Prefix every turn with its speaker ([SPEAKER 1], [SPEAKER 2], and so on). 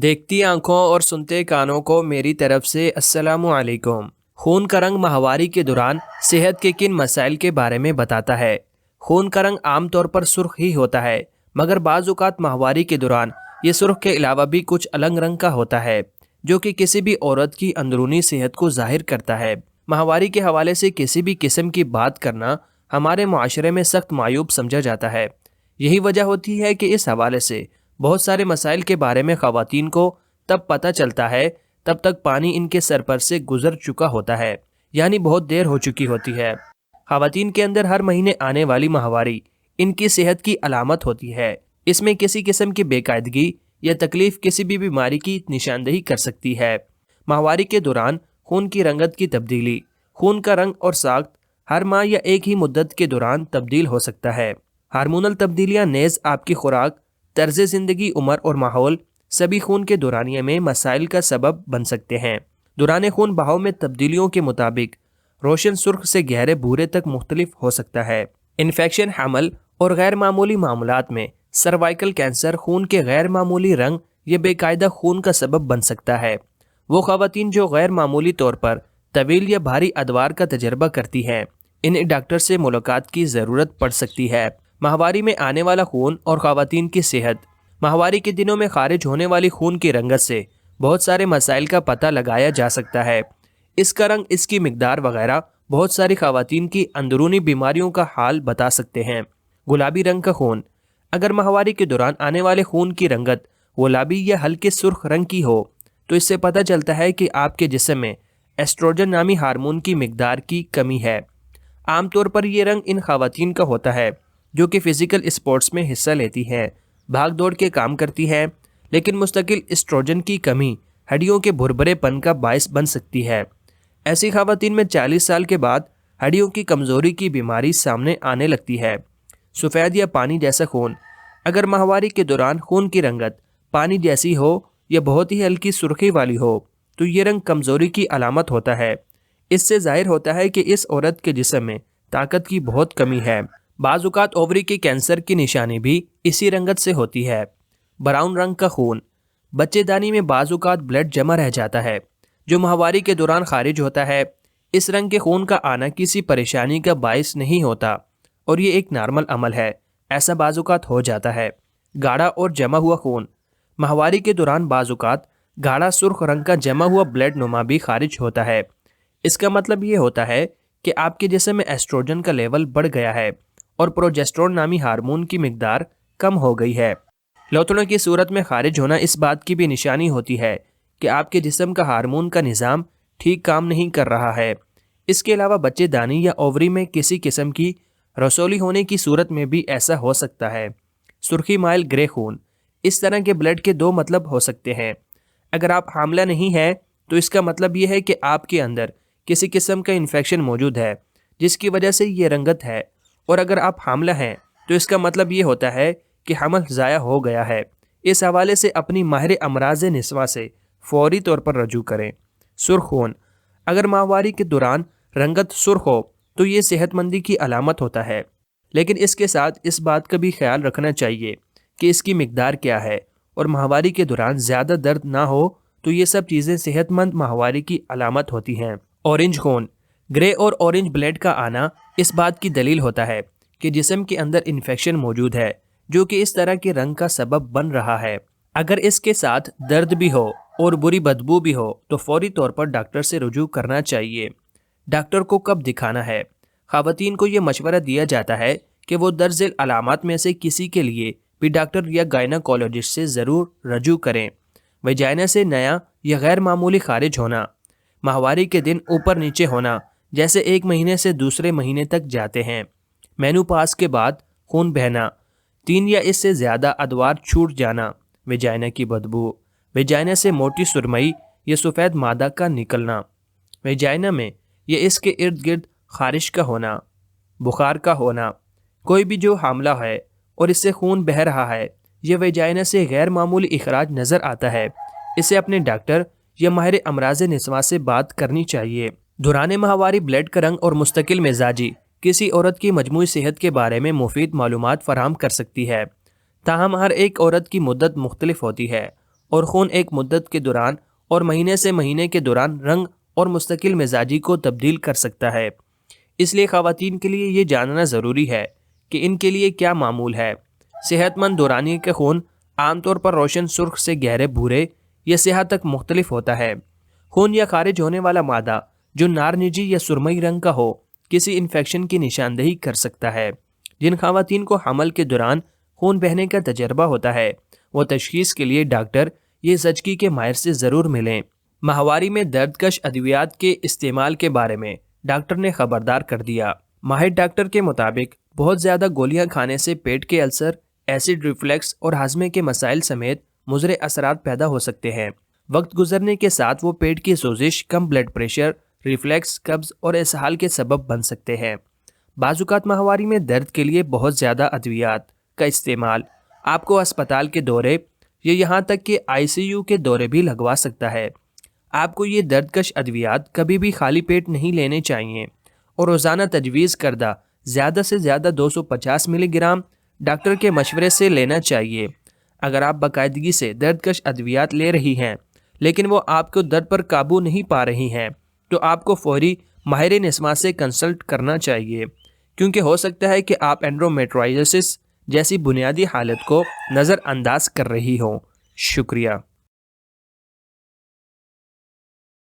[SPEAKER 1] دیکھتی آنکھوں اور سنتے کانوں کو میری طرف سے السلام علیکم۔ خون کا رنگ ماہواری کے دوران صحت کے کن مسائل کے بارے میں بتاتا ہے؟ خون کا رنگ عام طور پر سرخ ہی ہوتا ہے، مگر بعض اوقات ماہواری کے دوران یہ سرخ کے علاوہ بھی کچھ الگ رنگ کا ہوتا ہے، جو کہ کسی بھی عورت کی اندرونی صحت کو ظاہر کرتا ہے۔ ماہواری کے حوالے سے کسی بھی قسم کی بات کرنا ہمارے معاشرے میں سخت معیوب سمجھا جاتا ہے۔ یہی وجہ ہوتی ہے کہ اس حوالے سے بہت سارے مسائل کے بارے میں خواتین کو تب پتہ چلتا ہے تب تک پانی ان کے سر پر سے گزر چکا ہوتا ہے، یعنی بہت دیر ہو چکی ہوتی ہے۔ خواتین کے اندر ہر مہینے آنے والی ماہواری ان کی صحت کی علامت ہوتی ہے۔ اس میں کسی قسم کی بے قاعدگی یا تکلیف کسی بھی بیماری کی نشاندہی کر سکتی ہے۔ ماہواری کے دوران خون کی رنگت کی تبدیلی، خون کا رنگ اور ساخت ہر ماہ یا ایک ہی مدت کے دوران تبدیل ہو سکتا ہے۔ ہارمونل تبدیلیاں نیز آپ کی خوراک، طرز زندگی، عمر اور ماحول سبھی خون کے دورانیے میں مسائل کا سبب بن سکتے ہیں۔ دوران خون بہاؤ میں تبدیلیوں کے مطابق روشن سرخ سے گہرے بھورے تک مختلف ہو سکتا ہے۔ انفیکشن، حمل اور غیر معمولی معاملات میں سروائیکل کینسر خون کے غیر معمولی رنگ یا بے قاعدہ خون کا سبب بن سکتا ہے۔ وہ خواتین جو غیر معمولی طور پر طویل یا بھاری ادوار کا تجربہ کرتی ہیں، انہیں ڈاکٹر سے ملاقات کی ضرورت پڑ سکتی ہے۔ ماہواری میں آنے والا خون اور خواتین کی صحت۔ ماہواری کے دنوں میں خارج ہونے والی خون کی رنگت سے بہت سارے مسائل کا پتہ لگایا جا سکتا ہے۔ اس کا رنگ، اس کی مقدار وغیرہ بہت ساری خواتین کی اندرونی بیماریوں کا حال بتا سکتے ہیں۔ گلابی رنگ کا خون۔ اگر ماہواری کے دوران آنے والے خون کی رنگت گلابی یا ہلکے سرخ رنگ کی ہو تو اس سے پتہ چلتا ہے کہ آپ کے جسم میں ایسٹروجن نامی ہارمون کی مقدار کی کمی ہے۔ عام طور پر یہ رنگ ان خواتین کا ہوتا ہے جو کہ فزیکل اسپورٹس میں حصہ لیتی ہیں، بھاگ دوڑ کے کام کرتی ہے، لیکن مستقل ایسٹروجن کی کمی ہڈیوں کے بھربھرے پن کا باعث بن سکتی ہے۔ ایسی خواتین میں 40 سال کے بعد ہڈیوں کی کمزوری کی بیماری سامنے آنے لگتی ہے۔ سفید یا پانی جیسا خون۔ اگر ماہواری کے دوران خون کی رنگت پانی جیسی ہو یا بہت ہی ہلکی سرخی والی ہو تو یہ رنگ کمزوری کی علامت ہوتا ہے۔ اس سے ظاہر ہوتا ہے کہ اس عورت کے جسم میں طاقت کی بہت کمی ہے۔ بعض اوقات اووری کے کینسر کی نشانی بھی اسی رنگت سے ہوتی ہے۔ براؤن رنگ کا خون۔ بچے دانی میں بعض اوقات بلڈ جمع رہ جاتا ہے جو ماہواری کے دوران خارج ہوتا ہے۔ اس رنگ کے خون کا آنا کسی پریشانی کا باعث نہیں ہوتا اور یہ ایک نارمل عمل ہے، ایسا بعض اوقات ہو جاتا ہے۔ گاڑھا اور جمع ہوا خون۔ ماہواری کے دوران بعض اوقات گاڑھا سرخ رنگ کا جمع ہوا بلڈ نما بھی خارج ہوتا ہے۔ اس کا مطلب یہ ہوتا ہے کہ آپ کے جسم میں ایسٹروجن کا لیول بڑھ گیا ہے اور پروجسٹرون نامی ہارمون کی مقدار کم ہو گئی ہے۔ لوتھڑوں کی صورت میں خارج ہونا اس بات کی بھی نشانی ہوتی ہے کہ آپ کے جسم کا ہارمون کا نظام ٹھیک کام نہیں کر رہا ہے۔ اس کے علاوہ بچے دانی یا اووری میں کسی قسم کی رسولی ہونے کی صورت میں بھی ایسا ہو سکتا ہے۔ سرخی مائل گرے خون۔ اس طرح کے بلڈ کے دو مطلب ہو سکتے ہیں۔ اگر آپ حاملہ نہیں ہیں تو اس کا مطلب یہ ہے کہ آپ کے اندر کسی قسم کا انفیکشن موجود ہے جس کی وجہ سے یہ رنگت ہے، اور اگر آپ حاملہ ہیں تو اس کا مطلب یہ ہوتا ہے کہ حمل ضائع ہو گیا ہے۔ اس حوالے سے اپنی ماہر امراض نسواں سے فوری طور پر رجوع کریں۔ سرخ خون۔ اگر ماہواری کے دوران رنگت سرخ ہو تو یہ صحت مندی کی علامت ہوتا ہے، لیکن اس کے ساتھ اس بات کا بھی خیال رکھنا چاہیے کہ اس کی مقدار کیا ہے، اور ماہواری کے دوران زیادہ درد نہ ہو تو یہ سب چیزیں صحت مند ماہواری کی علامت ہوتی ہیں۔ اورنج خون۔ گرے اور اورنج بلڈ کا آنا اس بات کی دلیل ہوتا ہے کہ جسم کے اندر انفیکشن موجود ہے جو کہ اس طرح کے رنگ کا سبب بن رہا ہے۔ اگر اس کے ساتھ درد بھی ہو اور بری بدبو بھی ہو تو فوری طور پر ڈاکٹر سے رجوع کرنا چاہیے۔ ڈاکٹر کو کب دکھانا ہے؟ خواتین کو یہ مشورہ دیا جاتا ہے کہ وہ درج ذیل علامات میں سے کسی کے لیے بھی ڈاکٹر یا گائناکولوجسٹ سے ضرور رجوع کریں۔ ویجائنا سے نیا یا غیر معمولی خارج ہونا۔ ماہواری کے دن اوپر نیچے ہونا، جیسے ایک مہینے سے دوسرے مہینے تک جاتے ہیں۔ مینوپاز کے بعد خون بہنا۔ 3 یا اس سے زیادہ ادوار چھوٹ جانا۔ ویجائنا کی بدبو۔ ویجائنا سے موٹی سرمئی یا سفید مادہ کا نکلنا۔ ویجائنا میں یا اس کے ارد گرد خارش کا ہونا۔ بخار کا ہونا۔ کوئی بھی جو حاملہ ہے اور اس سے خون بہہ رہا ہے یا ویجائنا سے غیر معمولی اخراج نظر آتا ہے، اسے اپنے ڈاکٹر یا ماہر امراض نسواں سے بات کرنی چاہیے۔ دوران ماہواری بلڈ کا رنگ اور مستقل مزاجی کسی عورت کی مجموعی صحت کے بارے میں مفید معلومات فراہم کر سکتی ہے، تاہم ہر ایک عورت کی مدت مختلف ہوتی ہے اور خون ایک مدت کے دوران اور مہینے سے مہینے کے دوران رنگ اور مستقل مزاجی کو تبدیل کر سکتا ہے۔ اس لیے خواتین کے لیے یہ جاننا ضروری ہے کہ ان کے لیے کیا معمول ہے۔ صحت مند دورانی کے خون عام طور پر روشن سرخ سے گہرے بھورے یا سیاہ تک مختلف ہوتا ہے۔ خون یا خارج ہونے والا مادہ جو نارنجی یا سرمئی رنگ کا ہو کسی انفیکشن کی نشاندہی کر سکتا ہے۔ جن خواتین کو حمل کے دوران خون بہنے کا تجربہ ہوتا ہے وہ تشخیص کے لیے ڈاکٹر یا زچگی کے ماہر سے ضرور ملیں۔ ماہواری میں درد کش ادویات کے استعمال کے بارے میں ڈاکٹر نے خبردار کر دیا۔ ماہر ڈاکٹر کے مطابق بہت زیادہ گولیاں کھانے سے پیٹ کے السر، ایسڈ ریفلیکس اور ہاضمے کے مسائل سمیت مضر اثرات پیدا ہو سکتے ہیں۔ وقت گزرنے کے ساتھ وہ پیٹ کی سوزش، کم بلڈ پریشر، ریفلیکس، قبض اور اسہال کے سبب بن سکتے ہیں۔ بعض اوقات ماہواری میں درد کے لیے بہت زیادہ ادویات کا استعمال آپ کو اسپتال کے دورے یا یہاں تک کہ ICU کے دورے بھی لگوا سکتا ہے۔ آپ کو یہ درد کش ادویات کبھی بھی خالی پیٹ نہیں لینے چاہیے اور روزانہ تجویز کردہ زیادہ سے زیادہ 250 ملی گرام ڈاکٹر کے مشورے سے لینا چاہیے۔ اگر آپ باقاعدگی سے درد کش ادویات لے رہی ہیں لیکن وہ آپ کو درد پر قابو نہیں پا رہی ہیں تو آپ کو فوری ماہر نسواں سے کنسلٹ کرنا چاہیے، کیونکہ ہو سکتا ہے کہ آپ اینڈرومیٹرائزس جیسی بنیادی حالت کو نظر انداز کر رہی ہوں۔ شکریہ۔